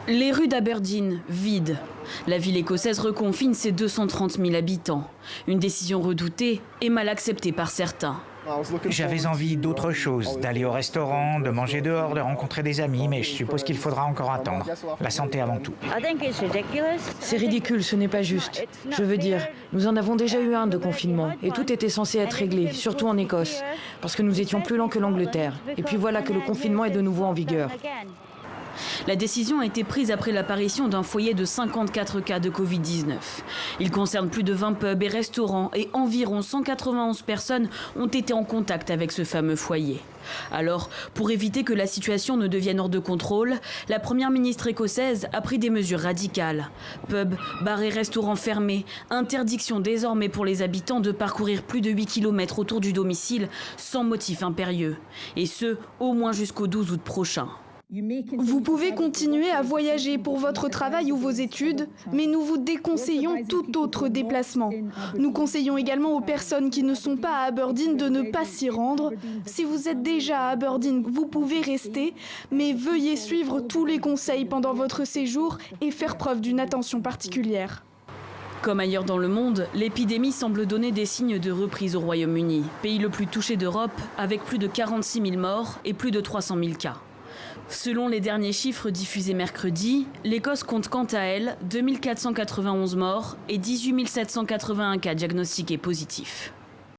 Les rues d'Aberdeen, vides. La ville écossaise reconfine ses 230 000 habitants. Une décision redoutée et mal acceptée par certains. J'avais envie d'autre chose, d'aller au restaurant, de manger dehors, de rencontrer des amis, mais je suppose qu'il faudra encore attendre. La santé avant tout. C'est ridicule, ce n'est pas juste. Je veux dire, nous en avons déjà eu un de confinement et tout était censé être réglé, surtout en Écosse, parce que nous étions plus lents que l'Angleterre. Et puis voilà que le confinement est de nouveau en vigueur. La décision a été prise après l'apparition d'un foyer de 54 cas de Covid-19. Il concerne plus de 20 pubs et restaurants et environ 191 personnes ont été en contact avec ce fameux foyer. Alors, pour éviter que la situation ne devienne hors de contrôle, la première ministre écossaise a pris des mesures radicales. Pubs, bars et restaurants fermés, interdiction désormais pour les habitants de parcourir plus de 8 km autour du domicile sans motif impérieux. Et ce, au moins jusqu'au 12 août prochain. Vous pouvez continuer à voyager pour votre travail ou vos études, mais nous vous déconseillons tout autre déplacement. Nous conseillons également aux personnes qui ne sont pas à Aberdeen de ne pas s'y rendre. Si vous êtes déjà à Aberdeen, vous pouvez rester, mais veuillez suivre tous les conseils pendant votre séjour et faire preuve d'une attention particulière. Comme ailleurs dans le monde, l'épidémie semble donner des signes de reprise au Royaume-Uni, pays le plus touché d'Europe, avec plus de 46 000 morts et plus de 300 000 cas. Selon les derniers chiffres diffusés mercredi, l'Écosse compte quant à elle 2491 morts et 18 781 cas diagnostiqués positifs.